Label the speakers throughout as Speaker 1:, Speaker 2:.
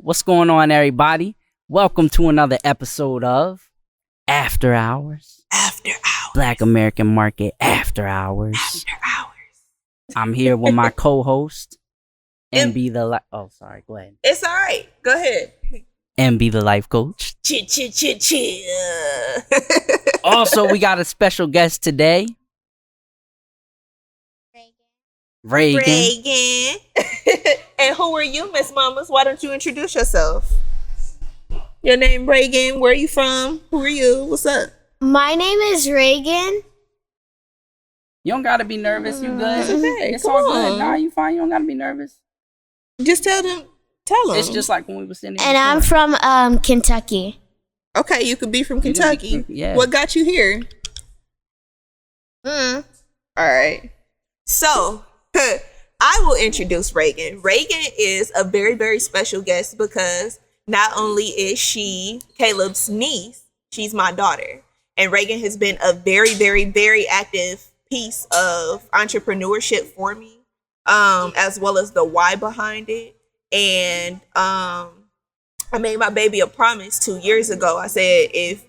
Speaker 1: What's going on, everybody? Welcome to another episode of After Hours.
Speaker 2: After hours.
Speaker 1: Black American Market After Hours.
Speaker 2: After hours.
Speaker 1: I'm here with my co-host, MB the Oh, sorry. Go ahead.
Speaker 2: It's all right. Go ahead.
Speaker 1: MB the life coach.
Speaker 2: Chill.
Speaker 1: Also, we got a special guest today. Reagan.
Speaker 2: And who are you, Miss Mamas? Why don't you introduce yourself? Your name Reagan. Where are you from? Who are you? What's up?
Speaker 3: My name is Reagan.
Speaker 1: You don't gotta be nervous. You good?
Speaker 2: Okay,
Speaker 1: It's
Speaker 2: come
Speaker 1: all good.
Speaker 2: on.
Speaker 1: Nah, you fine. You don't gotta be nervous.
Speaker 2: Just tell them.
Speaker 1: It's just like when we were sitting here
Speaker 3: And I'm
Speaker 1: before.
Speaker 3: from Kentucky.
Speaker 2: Okay, you could be from
Speaker 1: You could be
Speaker 2: Kentucky.
Speaker 1: from- yeah.
Speaker 2: What got you here? All right. So, I will introduce Reagan. Reagan is a very, very special guest because not only is she Caleb's niece, she's my daughter. And Reagan has been a very, very, very active piece of entrepreneurship for me, as well as the why behind it. And I made my baby a promise 2 years ago. I said, if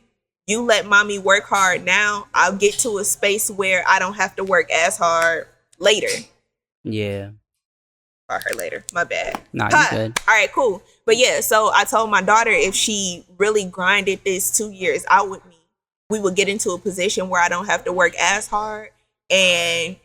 Speaker 2: you let mommy work hard now, I'll get to a space where I don't have to work as hard later.
Speaker 1: Yeah.
Speaker 2: Or her later. My bad.
Speaker 1: Nah, you good.
Speaker 2: All right, cool. But yeah, so I told my daughter if she really grinded this 2 years out with me, we would get into a position where I don't have to work as hard and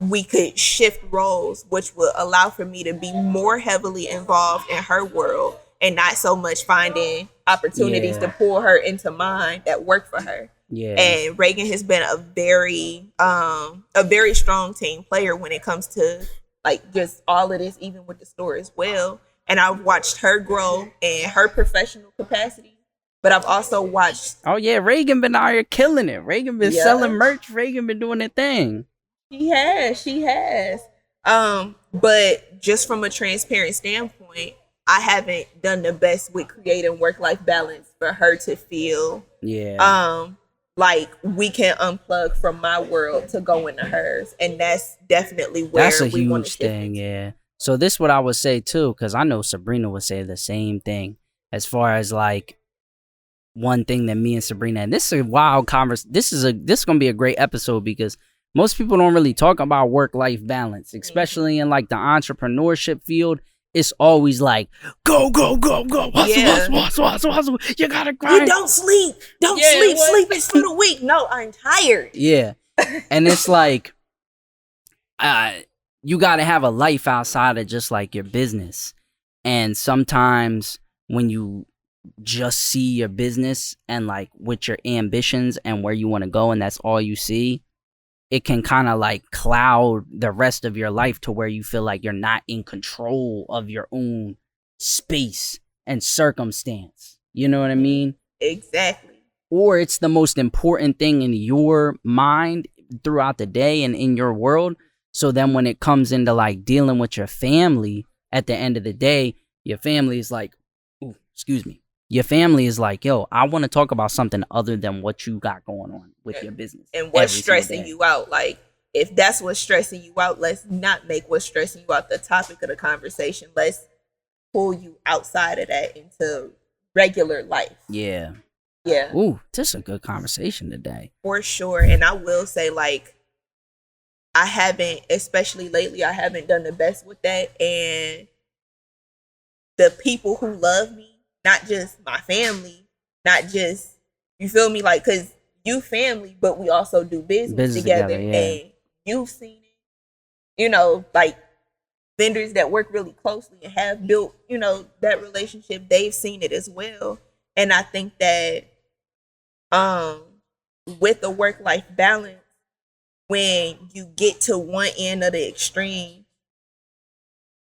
Speaker 2: we could shift roles, which would allow for me to be more heavily involved in her world and not so much finding opportunities to pull her into mine that work for her.
Speaker 1: Yeah.
Speaker 2: And Reagan has been a very strong team player when it comes to like just all of this, even with the store as well. And I've watched her grow in her professional capacity, but I've also watched.
Speaker 1: Oh yeah, Reagan been out here killing it. Reagan been selling merch. Reagan been doing their thing.
Speaker 2: She has. But just from a transparent standpoint, I haven't done the best with creating work-life balance for her to feel.
Speaker 1: Yeah.
Speaker 2: Like we can unplug from my world to go into hers, and that's definitely where
Speaker 1: That's a
Speaker 2: we want to
Speaker 1: huge
Speaker 2: shift
Speaker 1: thing,
Speaker 2: into.
Speaker 1: yeah. So this what I would say too, because I know Sabrina would say the same thing as far as like one thing that me and Sabrina, and this is a wild conversation. This is gonna be a great episode because most people don't really talk about work-life balance, especially in like the entrepreneurship field. It's always like go. Hustle. You gotta grind.
Speaker 2: You don't sleep. Sleep is for the weak. No, I'm tired.
Speaker 1: Yeah. And it's like you got to have a life outside of just like your business. And sometimes when you just see your business and like with your ambitions and where you want to go and that's all you see, it can kind of like cloud the rest of your life to where you feel like you're not in control of your own space and circumstance. You know what I mean?
Speaker 2: Exactly.
Speaker 1: Or it's the most important thing in your mind throughout the day and in your world. So then when it comes into like dealing with your family at the end of the day, your family is like, your family is like, yo, I want to talk about something other than what you got going on with your business.
Speaker 2: And what's
Speaker 1: every single
Speaker 2: stressing
Speaker 1: day.
Speaker 2: you out. Like, if that's what's stressing you out, let's not make what's stressing you out the topic of the conversation. Let's pull you outside of that into regular life.
Speaker 1: Yeah.
Speaker 2: Yeah.
Speaker 1: Ooh, this is a good conversation today.
Speaker 2: For sure. And I will say, like, I haven't, especially lately, I haven't done the best with that. And the people who love me, not just my family, not just, you feel me? Like, because you family, but we also do business together.
Speaker 1: yeah.
Speaker 2: And you've seen it, you know, like vendors that work really closely and have built, you know, that relationship, they've seen it as well. And I think that with the work-life balance, when you get to one end of the extreme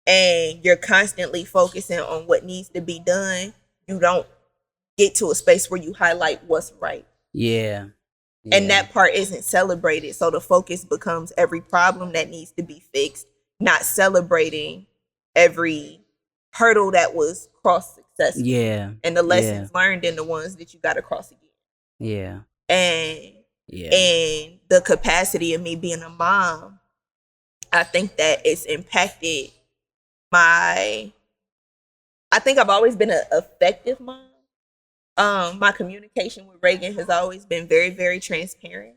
Speaker 2: and you're constantly focusing on what needs to be done, you don't get to a space where you highlight what's right.
Speaker 1: Yeah.
Speaker 2: And that part isn't celebrated. So the focus becomes every problem that needs to be fixed, not celebrating every hurdle that was crossed successfully.
Speaker 1: Yeah.
Speaker 2: And the lessons learned and the ones that you got to cross again.
Speaker 1: Yeah.
Speaker 2: And the capacity of me being a mom, I think that it's impacted my I think I've always been an effective mom. My communication with Reagan has always been very, very transparent.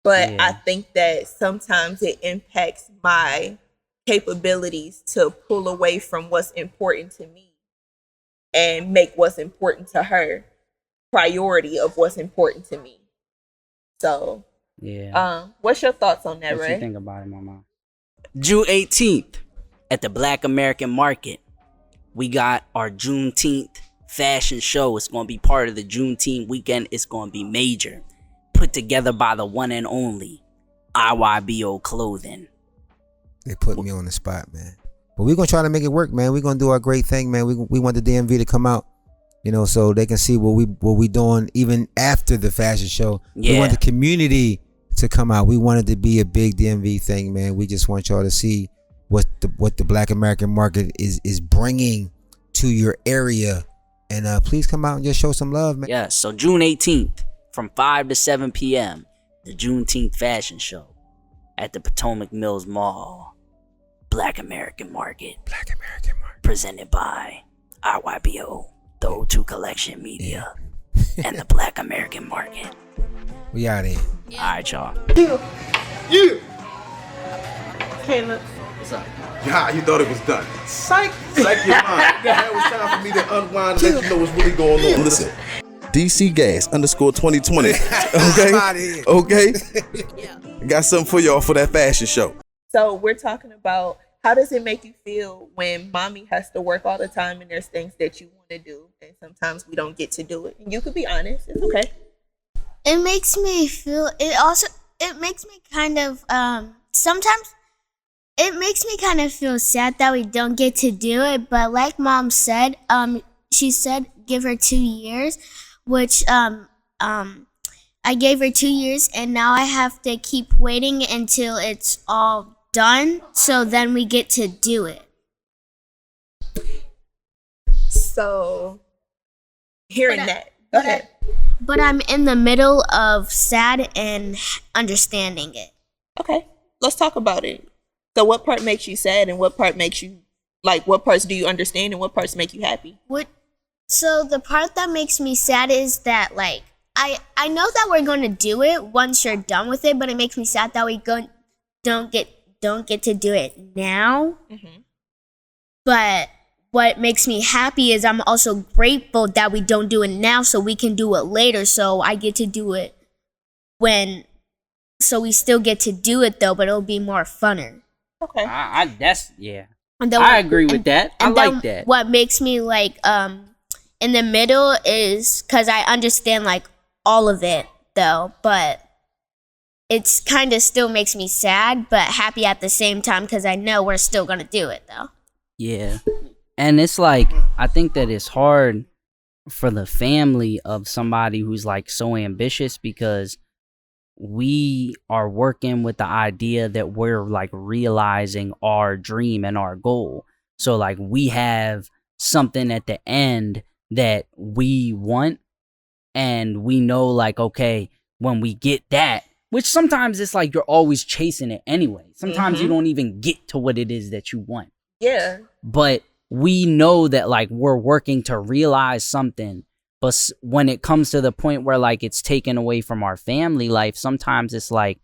Speaker 2: But I think that sometimes it impacts my capabilities to pull away from what's important to me and make what's important to her priority of what's important to me. So, what's your thoughts on that, Ray?
Speaker 1: What you think about it, Mama? June 18th at the Black American Market, we got our Juneteenth fashion show. It's going to be part of the Juneteenth weekend. It's going to be major. Put together by the one and only IYBO Clothing.
Speaker 4: They put me on the spot, man. But we're going to try to make it work, man. We're going to do our great thing, man. We want the DMV to come out, you know, so they can see what we doing even after the fashion show. Yeah. We want the community to come out. We want it to be a big DMV thing, man. We just want y'all to see what the Black American Market is bringing to your area. And please come out and just show some love, man.
Speaker 1: Yeah, so June 18th from 5 to 7 p.m., the Juneteenth fashion show at the Potomac Mills Mall. Black American Market.
Speaker 4: Black American Market.
Speaker 1: Presented by IYBO, the O2 Collection Media, and the Black American Market.
Speaker 4: We out here.
Speaker 1: All right, y'all.
Speaker 5: Yeah.
Speaker 2: Caleb.
Speaker 1: What's up?
Speaker 5: Yeah, you thought it was done. Psych your mind. Now it was time for me to unwind and let you know what's really going on. Listen, DC Gas _2020. Okay? Okay? Got something for y'all for that fashion show.
Speaker 2: So we're talking about how does it make you feel when mommy has to work all the time and there's things that you want to do and sometimes we don't get to do it. And you could be honest. It's okay.
Speaker 3: It makes me feel, it makes me kind of, sometimes it makes me kind of feel sad that we don't get to do it. But like Mom said, she said give her 2 years, which I gave her 2 years, and now I have to keep waiting until it's all done, so then we get to do it.
Speaker 2: So, hearing that, go ahead.
Speaker 3: But I'm in the middle of sad and understanding it.
Speaker 2: Okay, let's talk about it. So what part makes you sad and what part makes you, like, what parts do you understand and what parts make you happy?
Speaker 3: So the part that makes me sad is that, like, I know that we're going to do it once you're done with it, but it makes me sad that we don't get to do it now. Mm-hmm. But what makes me happy is I'm also grateful that we don't do it now so we can do it later. So I get to do it so we still get to do it though, but it'll be more funner.
Speaker 2: Okay.
Speaker 1: I agree with that. I like that.
Speaker 3: What makes me like in the middle is because I understand like all of it though, but it's kind of still makes me sad but happy at the same time because I know we're still gonna do it though.
Speaker 1: Yeah. And it's like, I think that it's hard for the family of somebody who's like so ambitious because we are working with the idea that we're like realizing our dream and our goal. So like we have something at the end that we want and we know like, okay, when we get that, which sometimes it's like you're always chasing it anyway. Sometimes you don't even get to what it is that you want.
Speaker 2: Yeah.
Speaker 1: But we know that like we're working to realize something. But when it comes to the point where like it's taken away from our family life, sometimes it's like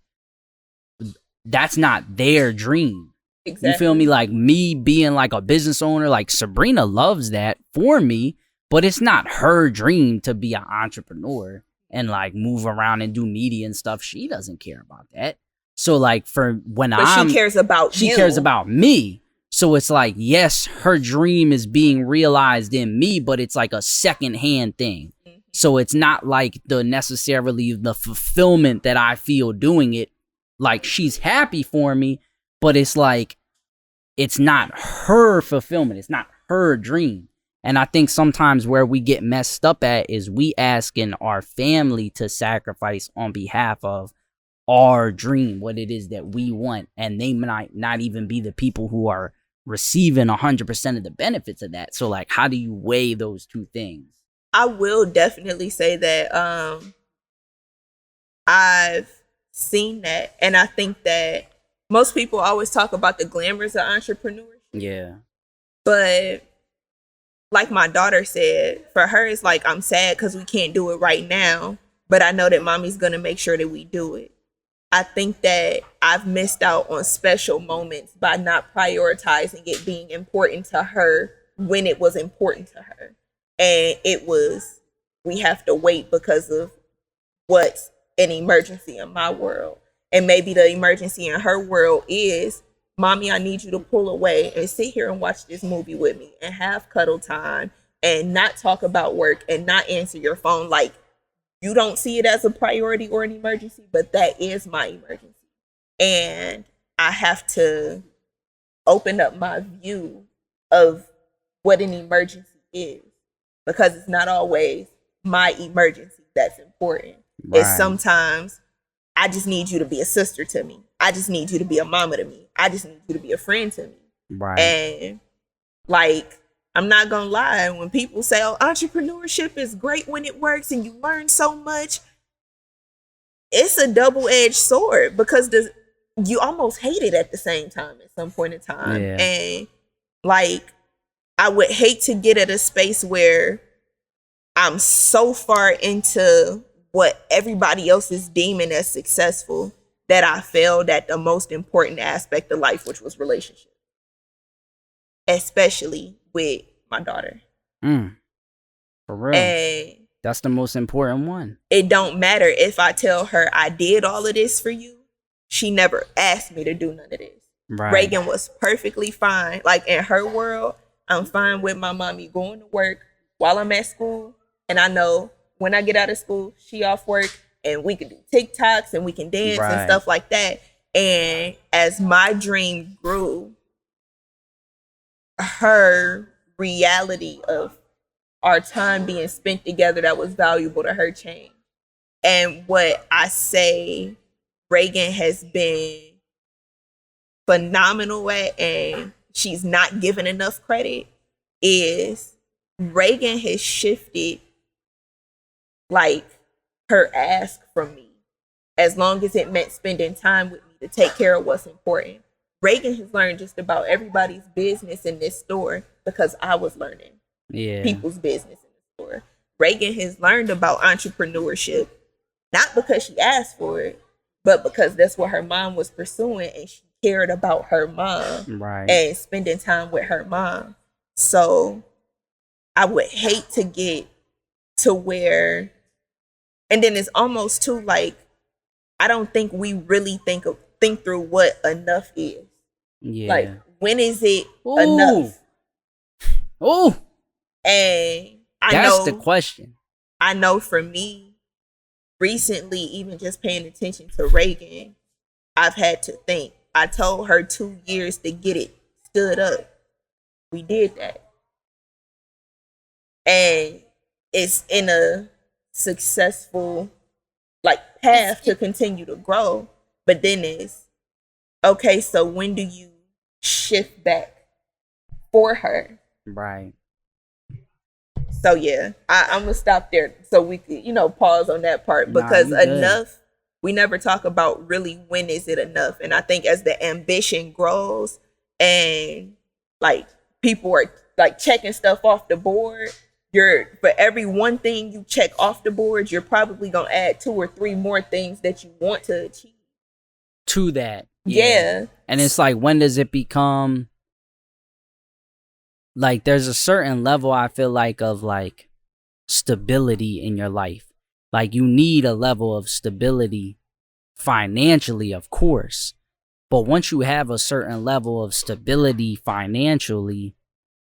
Speaker 1: that's not their dream. Exactly. You feel me? Like me being like a business owner, like Sabrina loves that for me, but it's not her dream to be an entrepreneur and like move around and do media and stuff. She doesn't care about that. So like for when
Speaker 2: she cares about
Speaker 1: she cares about me. So it's like, yes, her dream is being realized in me, but it's like a secondhand thing. Mm-hmm. So it's not like necessarily the fulfillment that I feel doing it. Like she's happy for me, but it's like, it's not her fulfillment. It's not her dream. And I think sometimes where we get messed up at is we asking our family to sacrifice on behalf of our dream, what it is that we want. And they might not even be the people who are receiving 100% of the benefits of that. So like, how do you weigh those two things?
Speaker 2: I will definitely say that I've seen that, and I think that most people always talk about the glamours of entrepreneurship.
Speaker 1: Yeah.
Speaker 2: But like my daughter said, for her, it's like, I'm sad because we can't do it right now, but I know that mommy's going to make sure that we do it. I think that I've missed out on special moments by not prioritizing it being important to her when it was important to her. And it was, we have to wait because of what's an emergency in my world. And maybe the emergency in her world is, mommy, I need you to pull away and sit here and watch this movie with me and have cuddle time and not talk about work and not answer your phone. Like, you don't see it as a priority or an emergency, but that is my emergency. And I have to open up my view of what an emergency is, because it's not always my emergency that's important.
Speaker 1: Right.
Speaker 2: It's sometimes, I just need you to be a sister to me. I just need you to be a mama to me. I just need you to be a friend to me.
Speaker 1: Right.
Speaker 2: And like, I'm not gonna lie, when people say, oh, entrepreneurship is great when it works and you learn so much, it's a double-edged sword, because you almost hate it at the same time at some point in time.
Speaker 1: Yeah.
Speaker 2: And like, I would hate to get at a space where I'm so far into what everybody else is deeming as successful that I failed at the most important aspect of life, which was relationship. Especially with my daughter.
Speaker 1: For real.
Speaker 2: And
Speaker 1: that's the most important one.
Speaker 2: it don't matter if I tell her I did all of this for you. She never asked me to do none of this.
Speaker 1: Right.
Speaker 2: Reagan was perfectly fine. Like, in her world, I'm fine with my mommy going to work while I'm at school. And I know when I get out of school, she off work, and we can do TikToks and we can dance
Speaker 1: Right.
Speaker 2: and stuff like that. And as my dream grew, her reality of our time being spent together that was valuable to her changed. And what I say Reagan has been phenomenal at, and she's not given enough credit, is Reagan has shifted like her ask from me, as long as it meant spending time with me to take care of what's important. Reagan has learned just about everybody's business in this store because I was learning people's business in the store. Reagan has learned about entrepreneurship, not because she asked for it, but because that's what her mom was pursuing, and she cared about her mom and spending time with her mom. So I would hate to get to where, and then it's almost too like, I don't think we really think through what enough is.
Speaker 1: Yeah.
Speaker 2: Like, when is it enough?
Speaker 1: Oh,
Speaker 2: and
Speaker 1: that's the question.
Speaker 2: I know for me, recently, even just paying attention to Reagan, I've had to think. I told her 2 years to get it stood up. We did that. And it's in a successful like path to continue to grow. But then it's, okay, so when do you shift back for her?
Speaker 1: Right.
Speaker 2: So yeah, I'm gonna stop there so we could, pause on that part, because enough, we never talk about really when is it enough. And I think as the ambition grows and like people are like checking stuff off the board, for every one thing you check off the board, you're probably gonna add 2 or 3 more things that you want to achieve
Speaker 1: to that.
Speaker 2: Yeah.
Speaker 1: And it's like, when does it become like, there's a certain level, I feel like, of like stability in your life. Like, you need a level of stability financially, of course. But once you have a certain level of stability financially,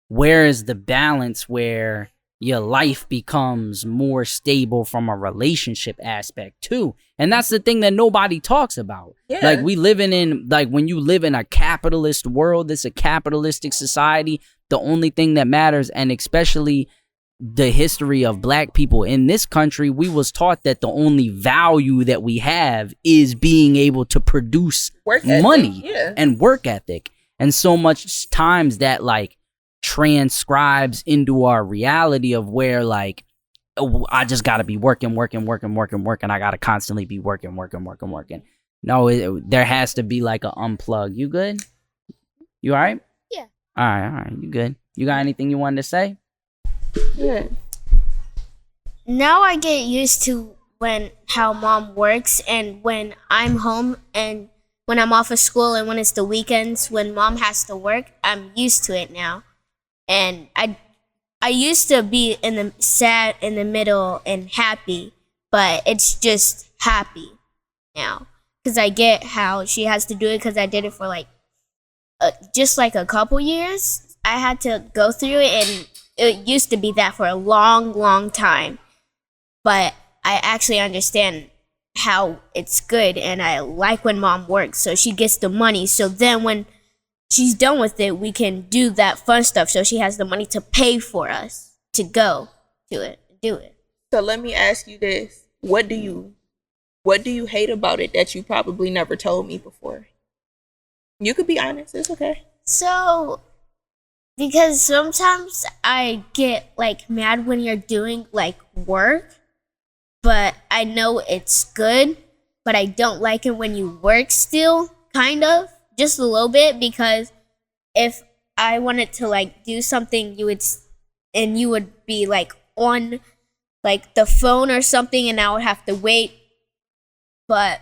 Speaker 1: where is the balance where your life becomes more stable from a relationship aspect too? And that's the thing that nobody talks about.
Speaker 2: Yeah.
Speaker 1: Like, we living in, like, when you live in a capitalist world, this is a capitalistic society, the only thing that matters, and especially the history of black people in this country, we was taught that the only value that we have is being able to produce money and work ethic. And so much times that like transcribes into our reality of where like, oh, I just got to be working. I got to constantly be working. No, there has to be like a unplug. You good? You all right?
Speaker 3: Yeah.
Speaker 1: All right. You good? You got anything you wanted to say?
Speaker 2: Yeah.
Speaker 3: Now I get used to how mom works, and when I'm home and when I'm off of school and when it's the weekends when mom has to work, I'm used to it now. And I used to be in the sad in the middle and happy, but it's just happy now because I get how she has to do it because I did it for like just like a couple years. I had to go through it, and it used to be that for a long, long time. But I actually understand how it's good, and I like when mom works, so she gets the money. So then when she's done with it, we can do that fun stuff. So she has the money to pay for us to go to it, do it.
Speaker 2: So let me ask you this: what do you hate about it that you probably never told me before? You could be honest. It's okay.
Speaker 3: So, because sometimes I get like mad when you're doing like work, but I know it's good, but I don't like it when you work still, kind of, just a little bit, because if I wanted to like do something, you would be like on like the phone or something, and I would have to wait. But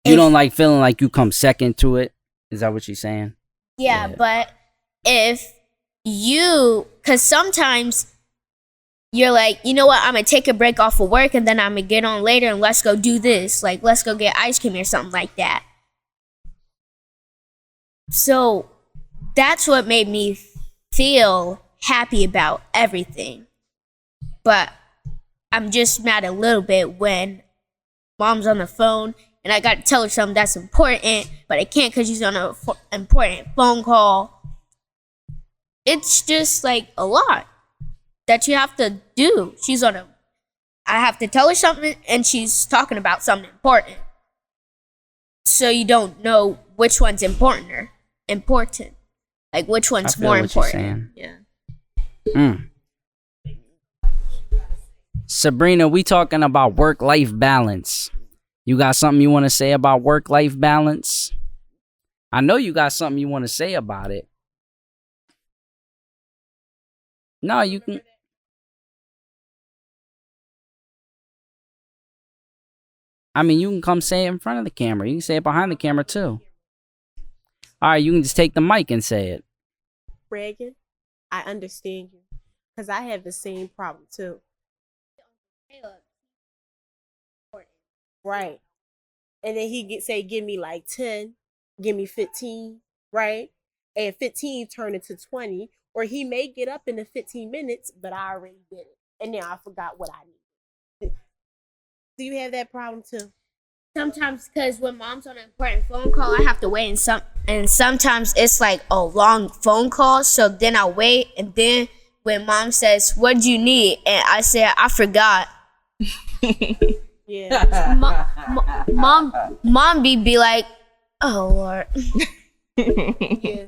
Speaker 1: You don't like feeling like you come second to it? Is that what you're saying?
Speaker 3: yeah,
Speaker 1: Yeah.
Speaker 3: but because sometimes you're like, you know what, I'm gonna take a break off of work and then I'm gonna get on later and let's go do this. Like, let's go get ice cream or something like that. So that's what made me feel happy about everything. But I'm just mad a little bit when mom's on the phone and I gotta tell her something that's important, but I can't because she's on an important phone call. It's just like a lot that you have to do. I have to tell her something and she's talking about something important. So you don't know which one's important. Like which one's more important.
Speaker 2: Yeah.
Speaker 1: Sabrina, we talking about work-life balance. You got something you want to say about work-life balance? I know you got something you want to say about it. No, you can. I mean, you can come say it in front of the camera. You can say it behind the camera too. All right, you can just take the mic and say it.
Speaker 6: Reagan, I understand you because I have the same problem too. Right. And then he say, give me like 10, give me 15, right? And 15 turn into 20. Or he may get up in the 15 minutes, but I already did it. And now I forgot what I need. Do you have that problem too?
Speaker 3: Sometimes, because when mom's on an important phone call, I have to wait, and sometimes it's like a long phone call. So then I wait, and then when mom says, "What do you need?" and I say, "I forgot."
Speaker 6: Yeah.
Speaker 3: Mom be like, "Oh Lord."
Speaker 6: Yeah.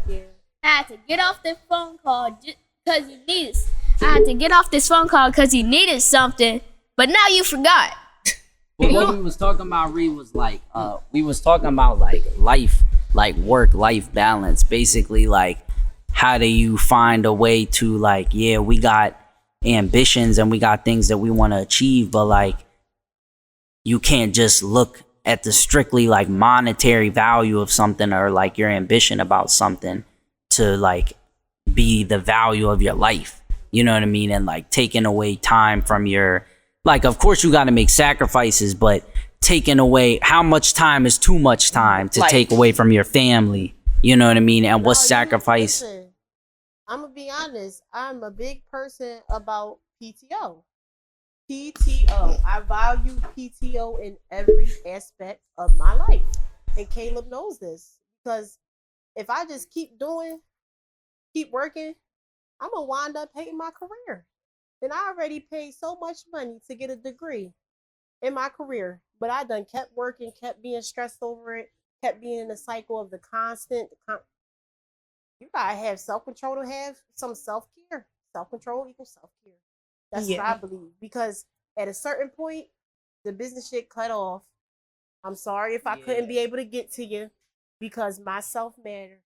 Speaker 6: Yeah.
Speaker 3: I had to get off this phone call because you needed. I had to get off this phone call because you needed something, but now you forgot.
Speaker 1: But what we was talking about, Ree, was like, we was talking about like life, like work-life balance. Basically, like, how do you find a way to like, yeah, we got ambitions and we got things that we want to achieve, but like, you can't just look at the strictly like monetary value of something or like your ambition about something to like be the value of your life. You know what I mean? And like taking away time from your, like, of course you got to make sacrifices, but taking away, how much time is too much time to take away from your family? You know what I mean? And what sacrifice?
Speaker 6: Listen, I'm going to be honest. I'm a big person about PTO. I value PTO in every aspect of my life. And Caleb knows this. Because if I just keep working, I'm going to wind up hating my career. And I already paid so much money to get a degree in my career. But I done kept working, kept being stressed over it, kept being in the cycle of the constant. You gotta have self-control to have some self-care. Self-control equals self-care. That's what I believe. Because at a certain point, the business shit cut off. I'm sorry if I couldn't be able to get to you because my self-matter